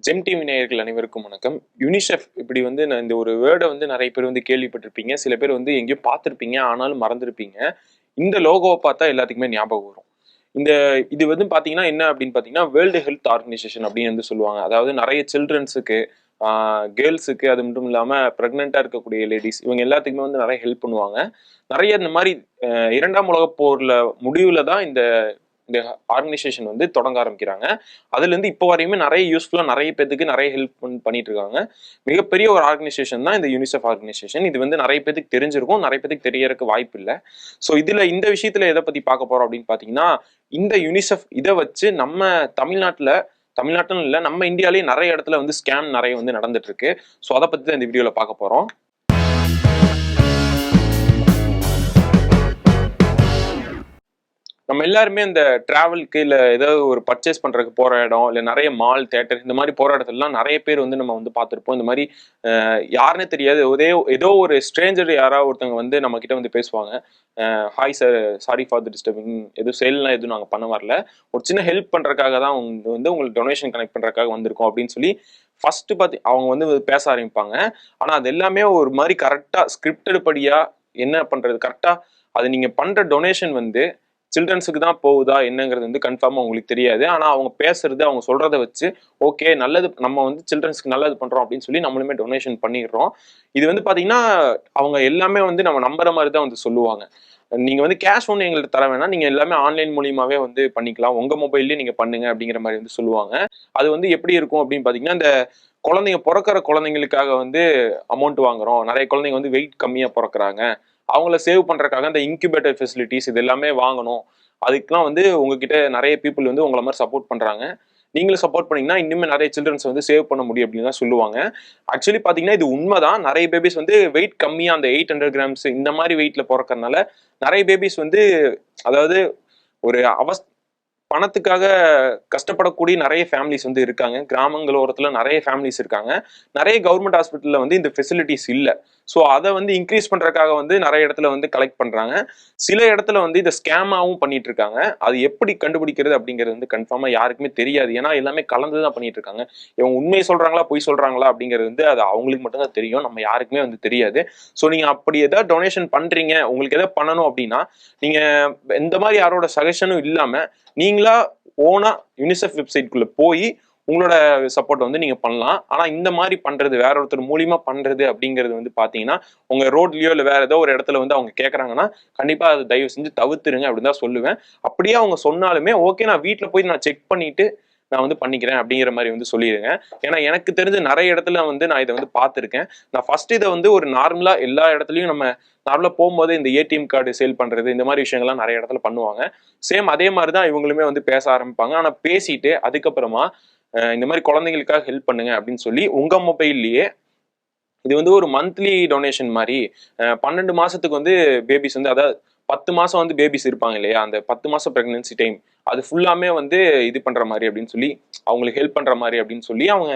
GeM TV நேயர்கள் அனைவருக்கும் வணக்கம். யுனிசெஃப் இப்படி வந்து நான் இந்த ஒரு வேர்டை வந்து நிறைய பேர் வந்து கேள்விப்பட்டிருப்பீங்க. சில பேர் வந்து எங்கேயோ பார்த்துருப்பீங்க. ஆனாலும் மறந்துருப்பீங்க. இந்த லோகோவை பார்த்தா எல்லாத்துக்குமே ஞாபகம் வரும். இந்த இது வந்து பார்த்தீங்கன்னா என்ன அப்படின்னு பார்த்தீங்கன்னா வேர்ல்டு ஹெல்த் ஆர்கனைசேஷன் அப்படின்னு வந்து சொல்லுவாங்க. அதாவது நிறைய சில்ட்ரன்ஸுக்கு, கேர்ள்ஸுக்கு, அது மட்டும் இல்லாமல் ப்ரெக்னெண்ட்டாக இருக்கக்கூடிய லேடிஸ் இவங்க எல்லாத்துக்குமே வந்து நிறைய ஹெல்ப் பண்ணுவாங்க. நிறைய இந்த மாதிரி இரண்டாம் உலகப் போரில் முடிவில் தான் இந்த இந்த ஆர்கனைசேஷன் வந்து தொடங்க ஆரம்பிக்கிறாங்க. அதுல இருந்து இப்போ வரையுமே நிறைய யூஸ்ஃபுல்லா நிறைய பேத்துக்கு நிறைய ஹெல்ப் பண்ணிட்டு இருக்காங்க. மிகப்பெரிய ஒரு ஆர்கனைசேஷன் தான் இந்த யூனிசெஃப் ஆர்கனைசேஷன். இது வந்து நிறைய பேத்துக்கு தெரிஞ்சிருக்கும், நிறைய பேத்துக்கு தெரியறதுக்கு வாய்ப்பு இல்லை. ஸோ இதுல இந்த விஷயத்துல எதை பத்தி பார்க்க போறோம் அப்படின்னு பாத்தீங்கன்னா, இந்த யூனிசெஃப் இதை வச்சு நம்ம தமிழ்நாட்டுல இல்லை, நம்ம இந்தியாலேயே நிறைய இடத்துல வந்து ஸ்கேம் நிறைய வந்து நடந்துட்டு இருக்கு. ஸோ அதை பத்தி தான் இந்த வீடியோல பார்க்க போறோம். நம்ம எல்லாருமே இந்த டிராவலுக்கு இல்லை ஏதாவது ஒரு பர்ச்சேஸ் பண்றதுக்கு போற இடம், இல்லை நிறைய மால், தேட்டர் இந்த மாதிரி போற இடத்துலலாம் நிறைய பேர் வந்து நம்ம வந்து பார்த்துருப்போம். இந்த மாதிரி யாருன்னே தெரியாது, ஏதோ ஒரு ஸ்ட்ரேஞ்சர் யாராவது ஒருத்தவங்க வந்து நம்ம கிட்ட வந்து பேசுவாங்க. Hi sir, sorry for the disturbing, எதுவும் சேல்லாம் எதுவும் நாங்கள் பண்ண வரல, ஒரு சின்ன ஹெல்ப் பண்றதுக்காக தான் வந்து உங்களுக்கு டொனேஷன் கனெக்ட் பண்றதுக்காக வந்திருக்கோம் அப்படின்னு சொல்லி ஃபர்ஸ்ட் பார்த்து அவங்க வந்து பேச ஆரம்பிப்பாங்க. ஆனா அது எல்லாமே ஒரு மாதிரி கரெக்டா ஸ்கிரிப்டட் படியா என்ன பண்றது கரெக்டா, அது நீங்க பண்ற டொனேஷன் வந்து சில்ட்ரன்ஸுக்கு தான் போகுதா என்னங்கிறது வந்து கன்ஃபார்மாக உங்களுக்கு தெரியாது. ஆனால் அவங்க பேசுறது, அவங்க சொல்றதை வச்சு ஓகே நல்லது, நம்ம வந்து சில்ட்ரன்ஸ்க்கு நல்லது பண்றோம் அப்படின்னு சொல்லி நம்மளுமே டொனேஷன் பண்ணிடுறோம். இது வந்து பாத்தீங்கன்னா அவங்க எல்லாமே வந்து நம்ம நம்புற மாதிரி தான் வந்து சொல்லுவாங்க. நீங்க வந்து கேஷ் ஒன்று எங்களுக்கு தர வேணாம், நீங்க எல்லாமே ஆன்லைன் மூலியமாவே வந்து பண்ணிக்கலாம், உங்க மொபைல்லேயே நீங்க பண்ணுங்க அப்படிங்கிற மாதிரி வந்து சொல்லுவாங்க. அது வந்து எப்படி இருக்கும் அப்படின்னு பாத்தீங்கன்னா, இந்த குழந்தைங்க பிறக்கிற குழந்தைங்களுக்காக வந்து அமௌண்ட் வாங்குறோம், நிறைய குழந்தைங்க வந்து வெயிட் கம்மியா பிறக்கிறாங்க, அவங்கள சேவ் பண்றதுக்காக இந்த இன்குபேட்டர் ஃபெசிலிட்டிஸ் இது எல்லாமே வாங்கணும், அதுக்கெல்லாம் வந்து உங்ககிட்ட நிறைய பீப்புள் வந்து உங்களை மாதிரி சப்போர்ட் பண்றாங்க, நீங்களும் சப்போர்ட் பண்ணீங்கன்னா இன்னுமே நிறைய சில்ட்ரன்ஸ் வந்து சேவ் பண்ண முடியும் அப்படின்னு தான் சொல்லுவாங்க. ஆக்சுவலி பாத்தீங்கன்னா இது உண்மைதான். நிறைய பேபிஸ் வந்து வெயிட் கம்மியா அந்த 800 கிராம்ஸ் இந்த மாதிரி வெயிட்ல பிறக்கறதுனால நிறைய பேபிஸ் வந்து, அதாவது ஒரு பணத்துக்காக கஷ்டப்படக்கூடிய நிறைய ஃபேமிலிஸ் வந்து இருக்காங்க. கிராமங்கள் ஓரத்துல நிறைய ஃபேமிலிஸ் இருக்காங்க. நிறைய கவர்மெண்ட் ஹாஸ்பிட்டல்ல வந்து இந்த ஃபெசிலிட்டிஸ் இல்லை. ஸோ அதை வந்து இன்க்ரீஸ் பண்றதுக்காக வந்து நிறைய இடத்துல வந்து கலெக்ட் பண்றாங்க. சில இடத்துல வந்து இதை ஸ்கேமாவும் பண்ணிட்டு இருக்காங்க. அது எப்படி கண்டுபிடிக்கிறது அப்படிங்கிறது வந்து கன்ஃபார்மா யாருக்குமே தெரியாது. ஏன்னா எல்லாமே கலந்துதான் பண்ணிட்டு இருக்காங்க. இவங்க உண்மையை சொல்றாங்களா பொய் சொல்றாங்களா அப்படிங்கிறது வந்து அது அவங்களுக்கு மட்டும்தான் தெரியும், நம்ம யாருக்குமே வந்து தெரியாது. ஸோ நீங்க அப்படி ஏதாவது டொனேஷன் பண்றீங்க, உங்களுக்கு எதாவது பண்ணணும் அப்படின்னா நீங்க இந்த மாதிரி யாரோட சஜஷனும் இல்லாம நீங்களா ஓனா யூனிசெஃப் வெப்சைட்குள்ள போய் உங்களோட சப்போர்ட் வந்து நீங்க பண்ணலாம். ஆனா இந்த மாதிரி பண்றது, வேற ஒருத்தர் மூலியமா பண்றது அப்படிங்கிறது வந்து பாத்தீங்கன்னா, உங்க ரோட்லயோ இல்ல வேற ஏதோ ஒரு இடத்துல வந்து அவங்க கேட்கறாங்கன்னா கண்டிப்பா அதை தயவு செஞ்சு தவிர்த்துருங்க அப்படின்னு தான் சொல்லுவேன். அப்படியே அவங்க சொன்னாலுமே ஓகே, நான் வீட்டுல போய் நான் செக் பண்ணிட்டு நான் வந்து பண்ணிக்கிறேன் அப்படிங்கிற மாதிரி வந்து சொல்லிடுங்க. ஏன்னா எனக்கு தெரிஞ்ச நிறைய இடத்துல வந்து நான் இதை வந்து பார்த்துருக்கேன். நான் ஃபர்ஸ்ட் இதை வந்து ஒரு நார்மலா எல்லா இடத்துலயும் நம்ம நார்மலா போகும்போது இந்த ஏடிஎம் கார்டு சேல் பண்றது இந்த மாதிரி விஷயங்கள்லாம் நிறைய இடத்துல பண்ணுவாங்க. சேம் அதே மாதிரி தான் இவங்களுமே வந்து பேச ஆரம்பிப்பாங்க. ஆனா பேசிட்டு அதுக்கப்புறமா இந்த மாதிரி குழந்தைங்களுக்காக ஹெல்ப் பண்ணுங்க அப்படின்னு சொல்லி உங்க மொபைல்லயே இது வந்து ஒரு மந்த்லி டொனேஷன் மாதிரி 12 மாசத்துக்கு வந்து பேபிஸ் வந்து, அதாவது 10 மாசம் வந்து பேபிஸ் இருப்பாங்க இல்லையா, அந்த 10 மாசம் பிரெக்னன்சி டைம் அது ஃபுல்லாமே வந்து இது பண்ற மாதிரி அப்படின்னு சொல்லி, அவங்களுக்கு ஹெல்ப் பண்ற மாதிரி அப்படின்னு சொல்லி அவங்க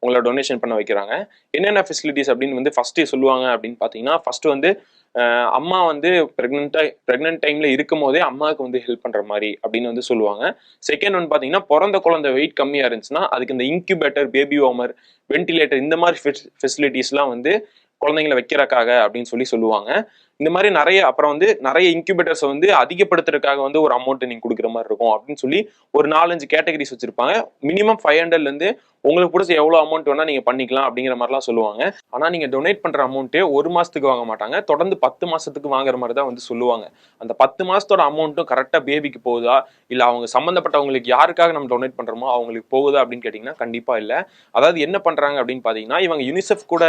உங்களை டொனேஷன் பண்ண வைக்கிறாங்க. என்னென்ன ஃபெசிலிட்டிஸ் அப்படின்னு வந்து ஃபர்ஸ்ட் சொல்லுவாங்க அப்படின்னு பாத்தீங்கன்னா, ஃபர்ஸ்ட் வந்து அம்மா வந்து பிரெக்னன்ட் டைம்ல இருக்கும் போதே அம்மாவுக்கு வந்து ஹெல்ப் பண்ற மாதிரி அப்படின்னு வந்து சொல்லுவாங்க. செகண்ட் வந்து பாத்தீங்கன்னா, பிறந்த குழந்தை வெயிட் கம்மியா இருந்துச்சுன்னா அதுக்கு இந்த இன்குபேட்டர், பேபி வார்மர், வென்டிலேட்டர் இந்த மாதிரி ஃபெசிலிட்டிஸ்லாம் வந்து குழந்தைங்களை வைக்கிறக்காக அப்படின்னு சொல்லி சொல்லுவாங்க. இந்த மாதிரி நிறைய, அப்புறம் வந்து நிறைய இன்குபேட்டர்ஸ் வந்து அதிகப்படுத்துறதுக்காக வந்து ஒரு அமௌண்ட் நீங்க கொடுக்குற மாதிரி இருக்கும் அப்படின்னு சொல்லி ஒரு 4-5 கேட்டகரிஸ் வச்சிருப்பாங்க. மினிமம் 500ல இருந்து உங்களுக்கு பிடிச்ச எவ்வளவு அமௌண்ட் வேணா நீங்க பண்ணிக்கலாம் அப்படிங்கிற மாதிரிலாம் சொல்லுவாங்க. ஆனா நீங்க டொனேட் பண்ற அமௌண்ட்டே 1 மாசத்துக்கு வாங்க மாட்டாங்க, தொடர்ந்து 10 மாசத்துக்கு வாங்குற மாதிரி தான் வந்து சொல்லுவாங்க. அந்த 10 மாசத்தோட அமௌண்ட்டும் கரெக்டா பேபிக்கு போகுதா இல்ல அவங்க சம்பந்தப்பட்டவங்களுக்கு யாருக்காக நம்ம டொனேட் பண்றோமோ அவங்களுக்கு போகுதா அப்படின்னு கேட்டீங்கன்னா கண்டிப்பா இல்ல. அதாவது என்ன பண்றாங்க அப்படின்னு பாத்தீங்கன்னா, இவங்க யூனிசெஃப் கூட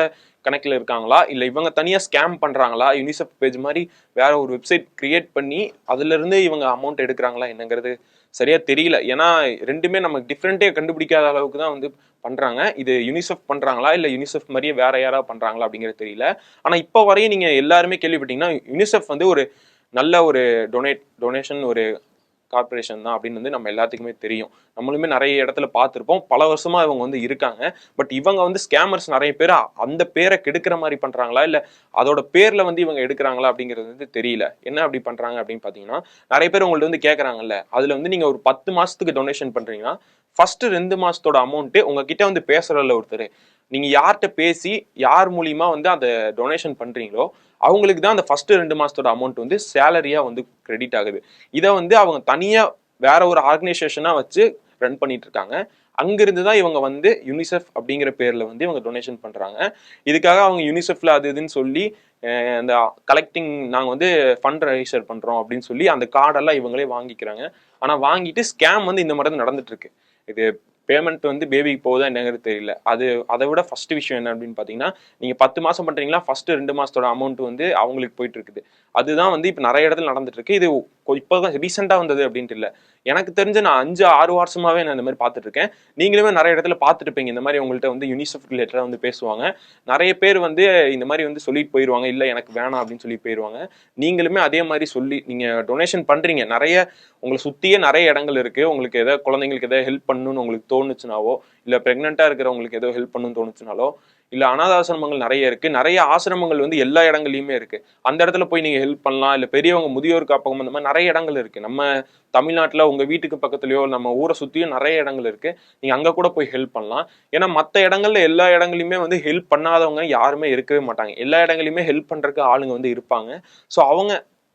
கணக்கில் இருக்காங்களா இல்ல இவங்க தனியா ஸ்கேம் பண்றாங்களா, யூனிசெஃப் பேஜ் மாதிரி வேற ஒரு வெப்சைட் கிரியேட் பண்ணி அதுல இருந்து இவங்க அமௌண்ட் எடுக்கிறாங்களா என்னங்கிறது சரியா தெரியல. ஏன்னா ரெண்டுமே நமக்கு டிஃப்ரெண்டே கண்டுபிடிக்காத அளவுக்கு தான் வந்து பண்றாங்க. இது யூனிசெஃப் பண்றாங்களா இல்ல யூனிசெஃப் மாதிரியே வேற யாராவது பண்றாங்களா அப்படிங்கிறது தெரியல. ஆனா இப்போ வரையும் நீங்க எல்லாருமே கேள்விப்பட்டீங்கன்னா யூனிசெஃப் வந்து ஒரு நல்ல ஒரு டொனேஷன் ஒரு கார்பரேஷன் தான் அப்படின்னு வந்து நம்ம எல்லாத்துக்குமே தெரியும். நம்மளுமே நிறைய இடத்துல பார்த்துருப்போம். பல வருஷமா இவங்க வந்து இருக்காங்க. பட் இவங்க வந்து ஸ்கேமர்ஸ் நிறைய பேர் அந்த பேரை கெடுக்கிற மாதிரி பண்றாங்களா இல்ல அதோட பேர்ல வந்து இவங்க எடுக்கிறாங்களா அப்படிங்கிறது வந்து தெரியல. என்ன அப்படி பண்றாங்க அப்படின்னு பாத்தீங்கன்னா, நிறைய பேர் உங்கள்ட்ட வந்து கேட்கறாங்கல்ல, அதுல வந்து நீங்க ஒரு 10 மாசத்துக்கு டொனேஷன் பண்றீங்கன்னா ஃபர்ஸ்ட் 2 மாசத்தோட அமௌண்ட் உங்ககிட்ட வந்து பேசுறதுல ஒருத்தர், நீங்க யார்கிட்ட பேசி யார் மூலியமா வந்து அந்த டொனேஷன் பண்றீங்களோ அவங்களுக்கு தான் அந்த ஃபர்ஸ்ட் 2 மாசத்தோட அமௌண்ட் வந்து சேலரியா வந்து கிரெடிட் ஆகுது. இதை வந்து அவங்க தனியா வேற ஒரு ஆர்கனைசேஷனா வச்சு ரன் பண்ணிட்டு இருக்காங்க. அங்கிருந்து தான் இவங்க வந்து யூனிசெஃப் அப்படிங்கிற பேர்ல வந்து இவங்க டொனேஷன் பண்றாங்க. இதுக்காக அவங்க யூனிசெஃப்ல அது இதுன்னு சொல்லி அந்த கலெக்டிங் நாங்கள் வந்து ஃபண்ட் ரைசர் பண்றோம் அப்படின்னு சொல்லி அந்த கார்டெல்லாம் இவங்களே வாங்கிக்கிறாங்க. ஆனா வாங்கிட்டு ஸ்கேம் வந்து இந்த மாதிரி தான் நடந்துட்டு இருக்கு. இது பேமெண்ட் வந்து பேபிக்கு போகுதா என்னங்கிறது தெரியல. அதை விட ஃபர்ஸ்ட் விஷயம் என்ன அப்படின்னு பார்த்தீங்கன்னா, நீங்க 10 மாசம் பண்றீங்களா, ஃபர்ஸ்ட் 2 மாசத்தோட அமௌண்ட் வந்து அவங்களுக்கு போயிட்டு இருக்குது. அதுதான் வந்து இப்போ நிறைய இடத்துல நடந்துட்டு இருக்கு. இது இப்போதான் ரீசெண்டா வந்தது அப்படின்ட்டு இல்லை. எனக்கு தெரிஞ்ச நான் 5-6 வருஷமாவே நான் இந்த மாதிரி பார்த்துட்டு இருக்கேன். நீங்களுமே நிறைய இடத்துல பார்த்துட்டு இருப்பீங்க. இந்த மாதிரி உங்கள்கிட்ட வந்து யூனிசெஃப் ரிலேட்டடா வந்து பேசுவாங்க. நிறைய பேர் வந்து இந்த மாதிரி வந்து சொல்லிட்டு போயிடுவாங்க, இல்லை எனக்கு வேணாம் அப்படின்னு சொல்லி போயிடுவாங்க. நீங்களுமே அதே மாதிரி சொல்லி நீங்க டொனேஷன் பண்றீங்க. நிறைய உங்களை சுத்தியே நிறைய இடங்கள் இருக்கு. உங்களுக்கு ஏதாவது குழந்தைங்களுக்கு ஏதாவது ஹெல்ப் பண்ணணும்னு உங்களுக்கு தோணுச்சுனாவோ, இல்ல பிரெக்னெண்டா இருக்கிறவங்களுக்கு ஏதோ ஹெல்ப் பண்ணணும்னு தோணுச்சுனாலோ, இல்ல அனாத ஆசிரமங்கள் நிறைய இருக்கு. நிறைய ஆசிரமங்கள் வந்து எல்லா இடங்கள்லயுமே இருக்கு. அந்த இடத்துல போய் நீங்க ஹெல்ப் பண்ணலாம். இல்ல பெரியவங்க முதியோர் காப்பகம் அந்த மாதிரி நிறைய இடங்கள் இருக்கு. நம்ம தமிழ்நாட்டுல உங்க வீட்டுக்கு பக்கத்துலயோ நம்ம ஊரை சுத்தியும் நிறைய இடங்கள் இருக்கு. நீங்க அங்க கூட போய் ஹெல்ப் பண்ணலாம். ஏன்னா மத்த இடங்கள்ல எல்லா இடங்களையுமே வந்து ஹெல்ப் பண்ணாதவங்க யாருமே இருக்கவே மாட்டாங்க. எல்லா இடங்களையுமே ஹெல்ப் பண்றதுக்கு ஆளுங்க வந்து இருப்பாங்க. ஸோ அவங்க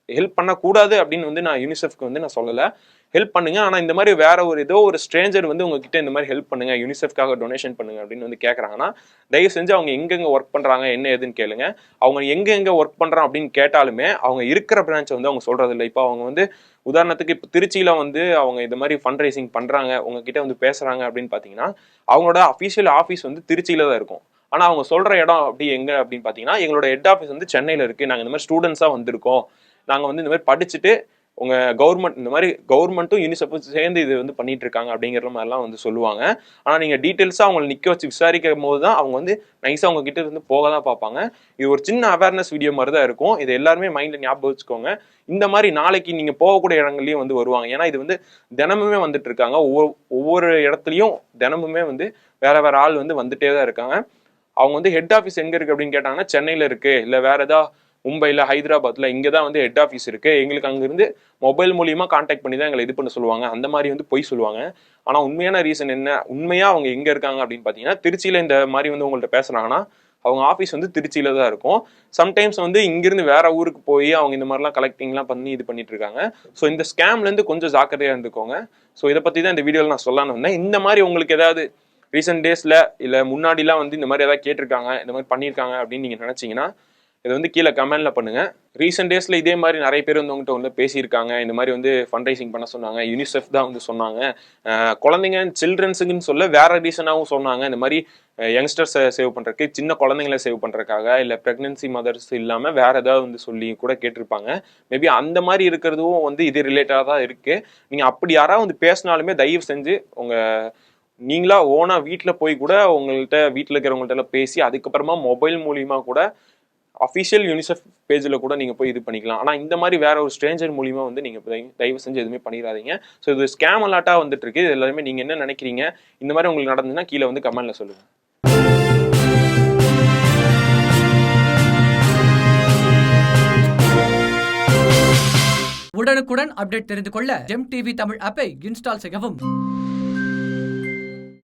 ஹெல்ப் பண்ணக்கூடாது அப்படின்னு வந்து நான் யூனிசெஃப்க்கு வந்து நான் சொல்லலை. ஹெல்ப் பண்ணுங்க. ஆனா இந்த மாதிரி வேற ஏதோ ஒரு ஸ்ட்ரேஞ்சர் வந்து உங்ககிட்ட இந்த மாதிரி ஹெல்ப் பண்ணுங்க, யூனிசெஃப்காக டொனேஷன் பண்ணுங்க அப்படின்னு வந்து கேட்கறாங்கன்னா, தயவு செஞ்சு அவங்க எங்கெங்க ஒர்க் பண்றாங்க என்ன ஏதுன்னு கேளுங்க. அவங்க எங்க ஒர்க் பண்றான் அப்படின்னு கேட்டாலுமே அவங்க இருக்கிற பிரான்ச்சை வந்து அவங்க சொல்றது இல்லை. இப்போ அவங்க வந்து உதாரணத்துக்கு இப்போ திருச்சியில வந்து அவங்க இந்த மாதிரி ஃபண்ட் ரைசிங் பண்றாங்க, உங்ககிட்ட வந்து பேசுறாங்க அப்படின்னு பாத்தீங்கன்னா, அவங்களோட அஃபீஷியல் ஆஃபீஸ் வந்து திருச்சியில தான் இருக்கும். ஆனா அவங்க சொல்ற இடம் அப்படி எங்க அப்படின்னு பாத்தீங்கன்னா, எங்களோட ஹெட் ஆஃபீஸ் வந்து சென்னையில இருக்கு. நாங்க இந்த மாதிரி ஸ்டூடெண்ட்ஸா வந்திருக்கோம், நாங்க வந்து இந்த மாதிரி படிச்சுட்டு உங்க கவர்மெண்ட் இந்த மாதிரி கவர்மெண்ட்டும் யூனிசெஃப்பும் சேர்ந்து இது வந்து பண்ணிட்டு இருக்காங்க அப்படிங்கிற மாதிரிலாம் வந்து சொல்லுவாங்க. ஆனா நீங்க டீட்டெயில்ஸா அவங்களை நிக்க வச்சு விசாரிக்கும் போது தான் அவங்க வந்து நைஸா அவங்க கிட்ட இருந்து போக தான் பார்ப்பாங்க. இது ஒரு சின்ன அவேர்னஸ் வீடியோ மாதிரி தான் இருக்கும். இது எல்லாருமே மைண்ட்ல ஞாபகம் வச்சுக்கோங்க. இந்த மாதிரி நாளைக்கு நீங்க போகக்கூடிய இடங்கள்லயும் வந்து வருவாங்க. ஏன்னா இது வந்து தினமுமே வந்துட்டு இருக்காங்க. ஒவ்வொரு இடத்துலயும் தினமுமே வந்து வேற வேற ஆள் வந்து வந்துட்டே தான் இருக்காங்க. அவங்க வந்து ஹெட் ஆஃபீஸ் எங்க இருக்கு அப்படின்னு கேட்டாங்கன்னா, சென்னையில இருக்கு, இல்ல வேற ஏதாவது மும்பைல ஹைதராபாத்ல இங்கதான் வந்து ஹெட் ஆஃபீஸ் இருக்கு, எங்களுக்கு அங்கிருந்து மொபைல் மூலியமா கான்டாக்ட் பண்ணி தான் எங்களை இது பண்ண சொல்லுவாங்க, அந்த மாதிரி வந்து போய் சொல்லுவாங்க. ஆனா உண்மையான ரீசன் என்ன, உண்மையா அவங்க எங்க இருக்காங்க அப்படின்னு பாத்தீங்கன்னா, திருச்சியில இந்த மாதிரி வந்து உங்கள்ட்ட பேசுறாங்கன்னா அவங்க ஆஃபீஸ் வந்து திருச்சியில தான் இருக்கும். சம்டைம்ஸ் வந்து இங்கிருந்து வேற ஊருக்கு போய் அவங்க இந்த மாதிரிலாம் கலெக்டிங்லாம் பண்ணி இது பண்ணிட்டு இருக்காங்க. ஸோ இந்த ஸ்கேம்ல இருந்து கொஞ்சம் ஜாக்கிரதையா இருந்துக்கோங்க. ஸோ இதை பத்தி தான் இந்த வீடியோல நான் சொல்லலாம்னு வந்தேன். இந்த மாதிரி உங்களுக்கு ஏதாவது ரீசெண்ட் டேஸ்ல இல்ல முன்னாடிலாம் வந்து இந்த மாதிரி ஏதாவது கேட்டிருக்காங்க, இந்த மாதிரி பண்ணியிருக்காங்க அப்படின்னு நீங்க நினைச்சீங்கன்னா இதை வந்து கீழே கமெண்ட்ல பண்ணுங்க. ரீசெண்ட் டேஸ்ல இதே மாதிரி நிறைய பேர் வந்து உங்கள்கிட்ட வந்து பேசியிருக்காங்க, இந்த மாதிரி வந்து ஃபண்ட் ரைசிங் பண்ண சொன்னாங்க, யூனிசெஃப் தான் வந்து சொன்னாங்க, குழந்தைங்க சில்ட்ரன்ஸுக்குன்னு சொல்ல வேற ரீசனாகவும் சொன்னாங்க. இந்த மாதிரி யங்ஸ்டர்ஸை சேவ் பண்றதுக்கு, சின்ன குழந்தைங்களை சேவ் பண்றதுக்காக, இல்லை பிரெக்னன்சி மதர்ஸ் இல்லாம வேற ஏதாவது வந்து சொல்லி கூட கேட்டிருப்பாங்க. மேபி அந்த மாதிரி இருக்கிறதும் வந்து இது ரிலேட்டடாக தான் இருக்கு. நீங்க அப்படி யாராவது வந்து பேசினாலுமே தயவு செஞ்சு உங்க நீங்களா ஓனா வீட்டில் போய் கூட உங்கள்கிட்ட வீட்டில் இருக்கிறவங்கள்ட்ட பேசி அதுக்கப்புறமா மொபைல் மூலியமா கூட அஃபிஷியல் யூனிசெஃப் பேஜில் கூட நீங்கள் போய் இது பண்ணிக்கலாம். ஆனால் இந்த மாதிரி வேற ஒரு ஸ்ட்ரேஞ்சர் மூலியமா வந்து நீங்கள் தயவு செஞ்சு எதுவுமே பண்ணிடாதீங்க. ஸோ இது ஸ்கேம் அலாட்டாக வந்துட்டு இருக்கு. இது எல்லாருமே நீங்கள் என்ன நினைக்கிறீங்க, இந்த மாதிரி உங்களுக்கு நடந்ததுன்னா கீழே வந்து கமெண்ட்ல சொல்லுங்க. உடனுக்குடன் அப்டேட் தெரிந்து கொள்ள ஜெம் டிவி தமிழ் ஆப்பை இன்ஸ்டால் செய்யவும்.